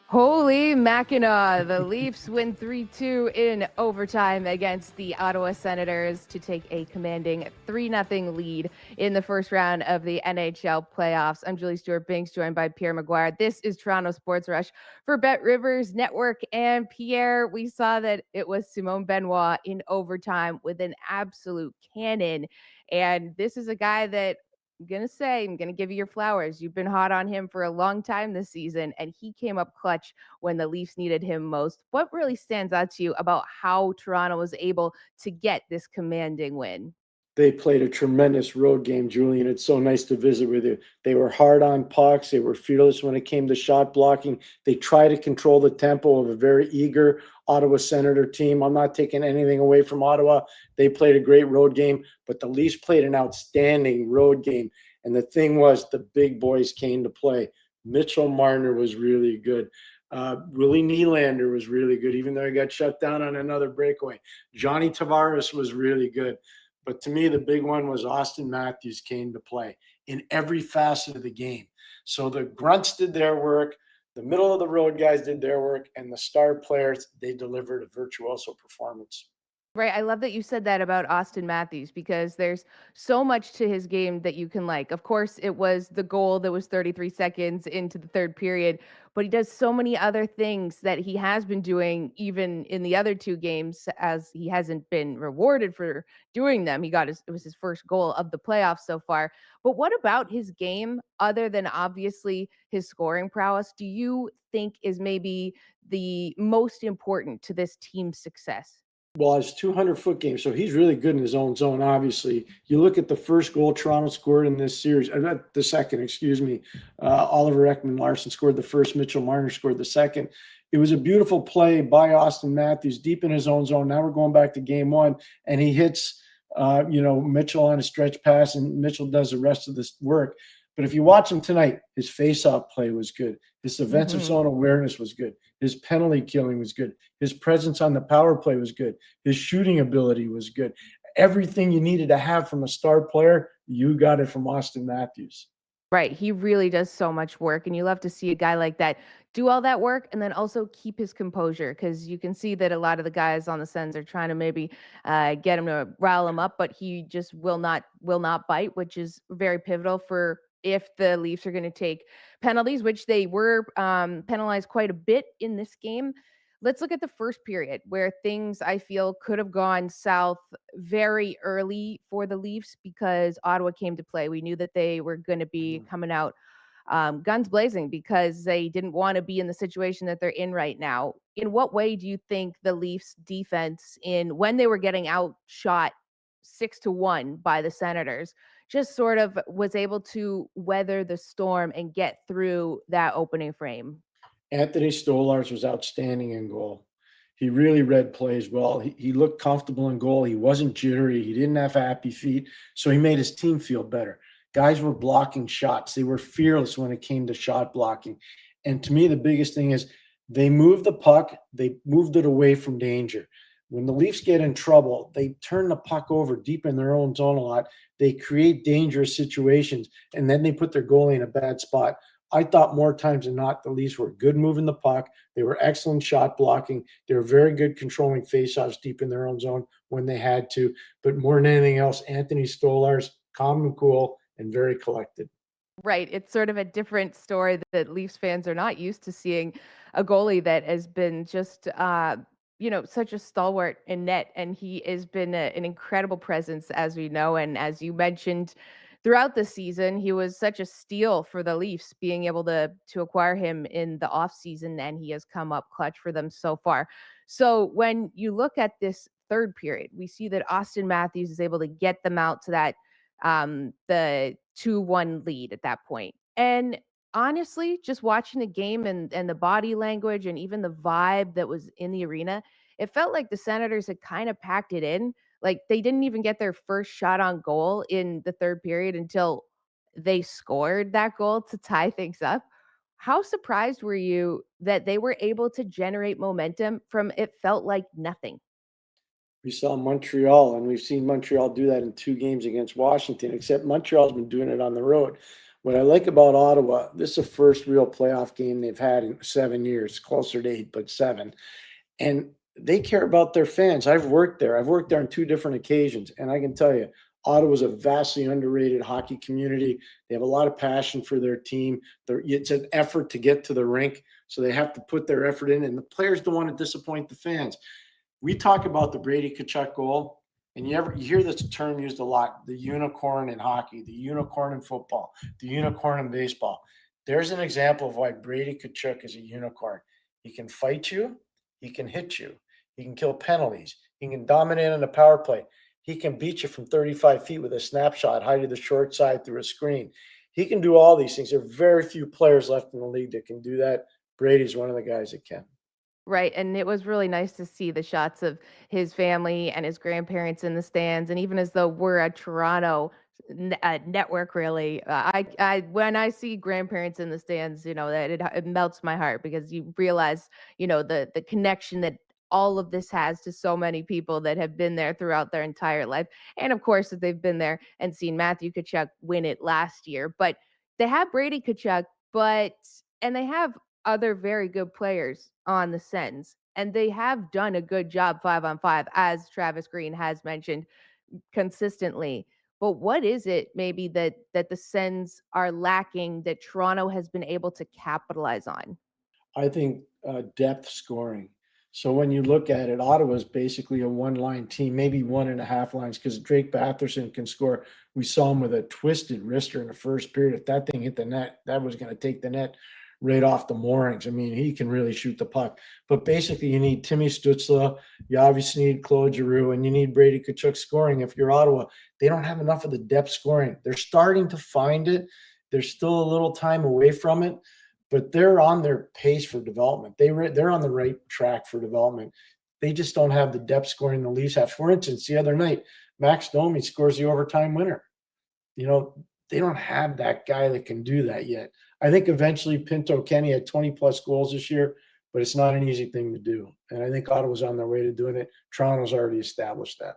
Holy Mackinac. The Leafs win 3-2 in overtime against the Ottawa Senators to take a commanding 3-0 lead in the first round of the NHL playoffs. I'm Julie Stewart-Binks, joined by Pierre McGuire. This is Toronto Sports Rush for Bet Rivers Network. And Pierre, we saw that it was Simone Benoit in overtime with an absolute cannon. And this is a guy that I'm gonna give you your flowers. You've been hot on him for a long time this season, and he came up clutch when the Leafs needed him most. What really stands out to you about how Toronto was able to get this commanding win? They played a tremendous road game, Julian. It's so nice to visit with you. They were hard on pucks. They were fearless when it came to shot blocking. They try to control the tempo of a very eager Ottawa Senator team. I'm not taking anything away from Ottawa. They played a great road game, but the Leafs played an outstanding road game. And the thing was, the big boys came to play. Mitchell Marner was really good. Willie Nylander was really good, even though he got shut down on another breakaway. Johnny Tavares was really good. But to me, the big one was Austin Matthews came to play in every facet of the game. So the grunts did their work, the middle of the road guys did their work, and the star players, they delivered a virtuoso performance. Right. I love that you said that about Austin Matthews because there's so much to his game that you can like. Of course, it was the goal that was 33 seconds into the third period, but he does so many other things that he has been doing even in the other two games as he hasn't been rewarded for doing them. It was his first goal of the playoffs so far. But what about his game other than obviously his scoring prowess do you think is maybe the most important to this team's success? Well, it's 200-foot game, so he's really good in his own zone, obviously. You look at the first goal Toronto scored in this series, not the second, excuse me. Oliver Ekman-Larsson scored the first, Mitchell Marner scored the second. It was a beautiful play by Austin Matthews deep in his own zone. Now we're going back to game one, and he hits, Mitchell on a stretch pass, and Mitchell does the rest of this work. But if you watch him tonight, his face-off play was good. His defensive Mhm. zone awareness was good. His penalty killing was good. His presence on the power play was good. His shooting ability was good. Everything you needed to have from a star player, you got it from Austin Matthews. Right, he really does so much work, and you love to see a guy like that do all that work and then also keep his composure because you can see that a lot of the guys on the Sens are trying to maybe get him to rile him up, but he just will not bite, which is very pivotal for if the Leafs are going to take penalties, which they were penalized quite a bit in this game. Let's look at the first period where things I feel could have gone south very early for the Leafs because Ottawa came to play. We knew that they were going to be Mhm. coming out guns blazing because they didn't want to be in the situation that they're in right now. In what way do you think the Leafs defense in when they were getting outshot 6-1 by the Senators just sort of was able to weather the storm and get through that opening frame? Anthony Stolarz was outstanding in goal. He really read plays well. He looked comfortable in goal. He wasn't jittery. He didn't have happy feet. So he made his team feel better. Guys were blocking shots. They were fearless when it came to shot blocking. And to me, the biggest thing is they moved the puck, they moved it away from danger. When the Leafs get in trouble, they turn the puck over deep in their own zone a lot. They create dangerous situations, and then they put their goalie in a bad spot. I thought more times than not, the Leafs were good moving the puck. They were excellent shot blocking. They were very good controlling faceoffs deep in their own zone when they had to. But more than anything else, Anthony Stolarz, calm and cool and very collected. Right. It's sort of a different story that Leafs fans are not used to seeing a goalie that has been just, such a stalwart in net. And he has been an incredible presence, as we know. And as you mentioned, throughout the season, he was such a steal for the Leafs, being able to acquire him in the offseason, and he has come up clutch for them so far. So when you look at this third period, we see that Austin Matthews is able to get them out to the 2-1 lead at that point. And honestly, just watching the game and the body language and even the vibe that was in the arena, it felt like the Senators had kind of packed it in. Like they didn't even get their first shot on goal in the third period until they scored that goal to tie things up. How surprised were you that they were able to generate momentum from it felt like nothing? We saw Montreal, and we've seen Montreal do that in 2 games against Washington, except Montreal's been doing it on the road. What I like about Ottawa, this is the first real playoff game they've had in 7 years, closer to 8, but 7. And they care about their fans. I've worked there. I've worked there on 2 different occasions, and I can tell you, Ottawa's a vastly underrated hockey community. They have a lot of passion for their team. It's an effort to get to the rink, so they have to put their effort in, and the players don't want to disappoint the fans. We talk about the Brady Tkachuk goal, and you hear this term used a lot, the unicorn in hockey, the unicorn in football, the unicorn in baseball. There's an example of why Brady Tkachuk is a unicorn. He can fight you, he can hit you, he can kill penalties, he can dominate on the power play. He can beat you from 35 feet with a snapshot, high to the short side through a screen. He can do all these things. There are very few players left in the league that can do that. Brady's one of the guys that can. Right, and it was really nice to see the shots of his family and his grandparents in the stands, and even as though we're a Toronto network, really, I when I see grandparents in the stands, that it melts my heart because you realize, the connection that all of this has to so many people that have been there throughout their entire life, and of course that they've been there and seen Matthew Tkachuk win it last year, but they have Brady Tkachuk, and they have other very good players on the Sens, and they have done a good job 5-on-5, as Travis Green has mentioned consistently. But what is it maybe that the Sens are lacking that Toronto has been able to capitalize on? I think depth scoring. So when you look at it, Ottawa's basically a one-line team, maybe 1.5 lines, because Drake Batherson can score. We saw him with a twisted wrister in the first period. If that thing hit the net, that was going to take the net right off the moorings. I mean, he can really shoot the puck. But basically, you need Timmy Stützle, you obviously need Claude Giroux, and you need Brady Tkachuk scoring. If you're Ottawa, they don't have enough of the depth scoring. They're starting to find it. They're still a little time away from it, but they're on their pace for development. They're on the right track for development. They just don't have the depth scoring the Leafs have. For instance, the other night, Max Domi scores the overtime winner. You know, they don't have that guy that can do that yet. I think eventually Pinto Kenny had 20 plus goals this year, but it's not an easy thing to do. And I think Ottawa's on their way to doing it. Toronto's already established that.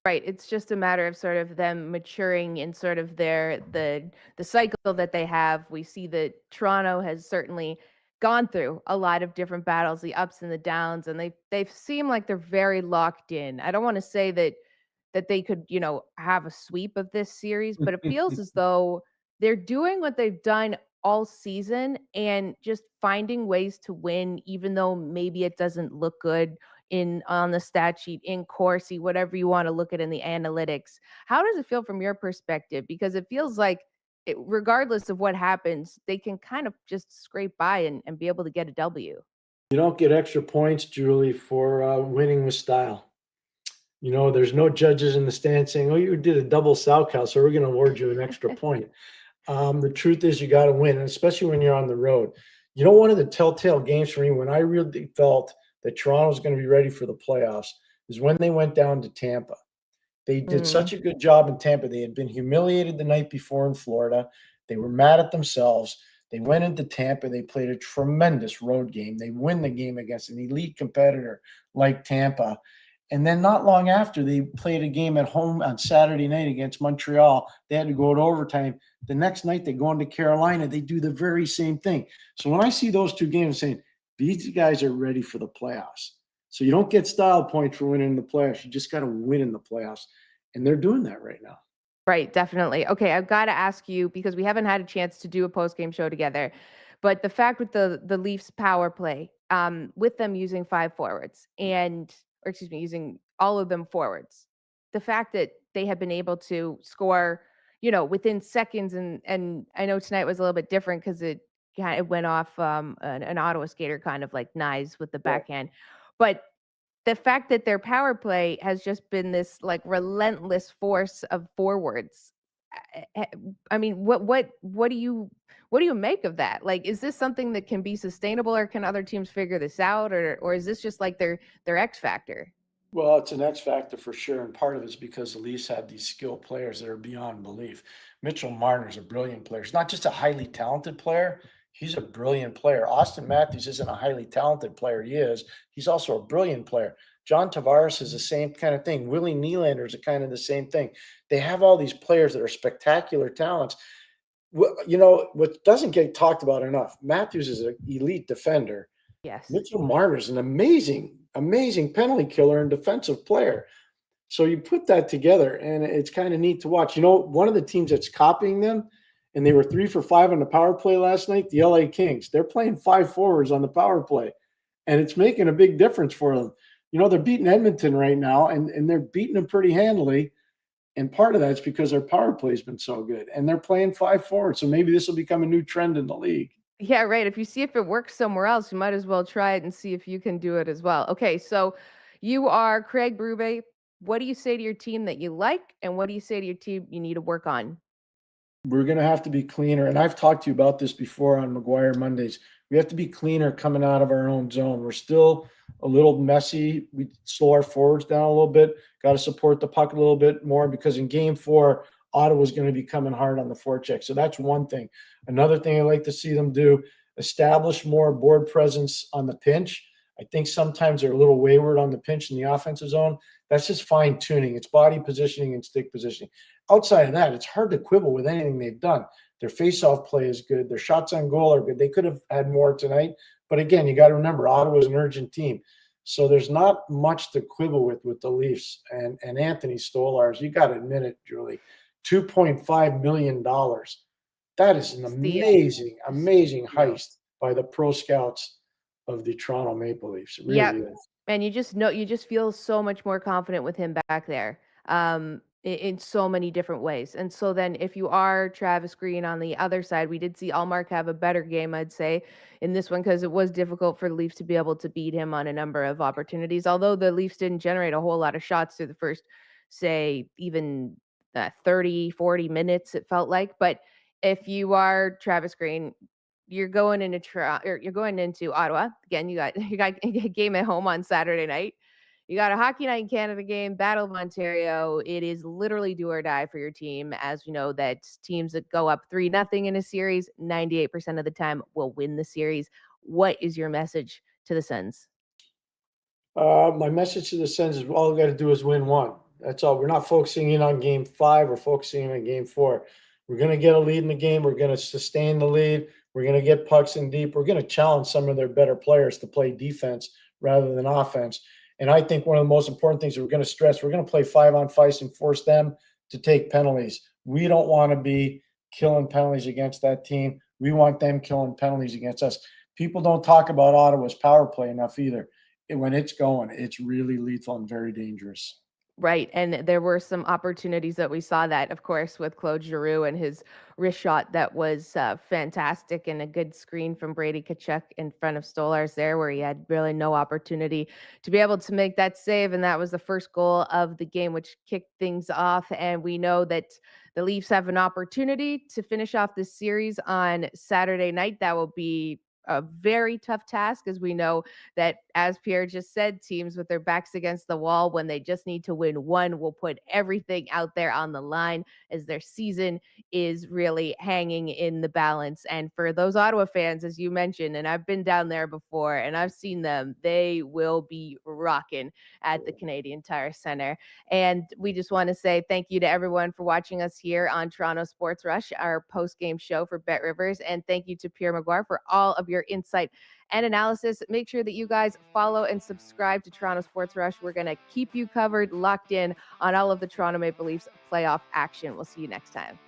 Right, it's just a matter of sort of them maturing in sort of the cycle that they have. We see that Toronto has certainly gone through a lot of different battles, the ups and the downs, and they seem like they're very locked in. I don't want to say that they could, have a sweep of this series, but it feels as though they're doing what they've done all season and just finding ways to win, even though maybe it doesn't look good in on the stat sheet, in Corsi, whatever you want to look at in the analytics. How does it feel from your perspective? Because it feels like regardless of what happens, they can kind of just scrape by and be able to get a W. You don't get extra points, Julie, for winning with style. You know, there's no judges in the stand saying, "Oh, you did a double Salchow, so we're going to award you an extra point." The truth is, you got to win, and especially when you're on the road. You know, one of the telltale games for me when I really felt that Toronto was going to be ready for the playoffs is when they went down to Tampa. They did Mm. such a good job in Tampa. They had been humiliated the night before in Florida. They were mad at themselves. They went into Tampa. They played a tremendous road game. They win the game against an elite competitor like Tampa. And then not long after, they played a game at home on Saturday night against Montreal. They had to go to overtime. The next night, they go into Carolina. They do the very same thing. So when I see those two games, I'm saying these guys are ready for the playoffs. So you don't get style points for winning the playoffs. You just got to win in the playoffs. And they're doing that right now. Right, definitely. Okay, I've got to ask you because we haven't had a chance to do a post game show together. But the fact with the Leafs power play, with them using five forwards or excuse me, using all of them forwards, the fact that they have been able to score, within seconds, and I know tonight was a little bit different because it went off an Ottawa skater kind of like Nyes with the Yeah. backhand, but the fact that their power play has just been this like relentless force of forwards. I mean, what do you make of that? Like, is this something that can be sustainable, or can other teams figure this out, or is this just like their X factor? Well, it's an X factor for sure, and part of it's because the Leafs have these skilled players that are beyond belief. Mitchell Marner's a brilliant player. He's not just a highly talented player, he's a brilliant player. Austin Matthews isn't a highly talented player, he is. He's also a brilliant player. John Tavares is the same kind of thing. Willie Nylander is a kind of the same thing. They have all these players that are spectacular talents. what doesn't get talked about enough, Matthews is an elite defender. Yes. Mitchell Marner's an amazing, amazing penalty killer and defensive player. So you put that together, and it's kind of neat to watch. One of the teams that's copying them, and they were 3 for 5 on the power play last night, the LA Kings. They're playing 5 forwards on the power play, and it's making a big difference for them. They're beating Edmonton right now, and they're beating them pretty handily. And part of that's because their power play's been so good, and they're playing 5 forward. So maybe this will become a new trend in the league. Yeah, right. If you see if it works somewhere else, you might as well try it and see if you can do it as well. Okay, so you are Craig Brube. What do you say to your team that you like, and what do you say to your team you need to work on? We're going to have to be cleaner. And I've talked to you about this before on McGuire Mondays. We have to be cleaner coming out of our own zone. We're still a little messy. We slow our forwards down a little bit. Got to support the puck a little bit more, because in game 4, Ottawa's going to be coming hard on the forecheck. So that's one thing. Another thing I like to see them do, establish more board presence on the pinch. I think sometimes they're a little wayward on the pinch in the offensive zone. That's just fine tuning. It's body positioning and stick positioning. Outside of that, it's hard to quibble with anything they've done. Their face-off play is good. Their shots on goal are good. They could have had more tonight. But again, you got to remember, Ottawa's an urgent team. So there's not much to quibble with the Leafs. And Anthony Stolarz, you got to admit it, Julie, $2.5 million. That is an Steal. amazing, amazing Steal. heist by the pro scouts of the Toronto Maple Leafs. It Yep. really is. And you just feel so much more confident with him back there. In so many different ways. And so then if you are Travis Green on the other side, we did see Allmark have a better game, I'd say, in this one, because it was difficult for the Leafs to be able to beat him on a number of opportunities. Although the Leafs didn't generate a whole lot of shots through the first, say, even 30, 40 minutes, it felt like. But if you are Travis Green, you're going into Ottawa again. You got a game at home on Saturday night. You got a Hockey Night in Canada game, Battle of Ontario. It is literally do or die for your team, as we know that teams that go up 3-0 in a series, 98% of the time will win the series. What is your message to the Sens? My message to the Sens is all we got to do is win one. That's all. We're not focusing in on game 5. We're focusing in on game 4. We're going to get a lead in the game. We're going to sustain the lead. We're going to get pucks in deep. We're going to challenge some of their better players to play defense rather than offense. And I think one of the most important things that we're going to stress, we're going to play 5-on-5 and force them to take penalties. We don't want to be killing penalties against that team. We want them killing penalties against us. People don't talk about Ottawa's power play enough either. When it's going, it's really lethal and very dangerous. Right, and there were some opportunities that we saw that, of course, with Claude Giroux and his wrist shot that was fantastic, and a good screen from Brady Tkachuk in front of Stolarz there, where he had really no opportunity to be able to make that save, and that was the first goal of the game, which kicked things off. And we know that the Leafs have an opportunity to finish off this series on Saturday night. That will be a very tough task, as we know that, as Pierre just said, teams with their backs against the wall, when they just need to win one, will put everything out there on the line, as their season is really hanging in the balance. And for those Ottawa fans, as you mentioned, and I've been down there before and I've seen them, they will be rocking at the Canadian Tire Center. And we just want to say thank you to everyone for watching us here on Toronto Sports Rush, our post-game show for Bet Rivers. And thank you to Pierre McGuire for all of your insight and analysis. Make sure that you guys follow and subscribe to Toronto Sports Rush. We're going to keep you covered, locked in on all of the Toronto Maple Leafs playoff action. We'll see you next time.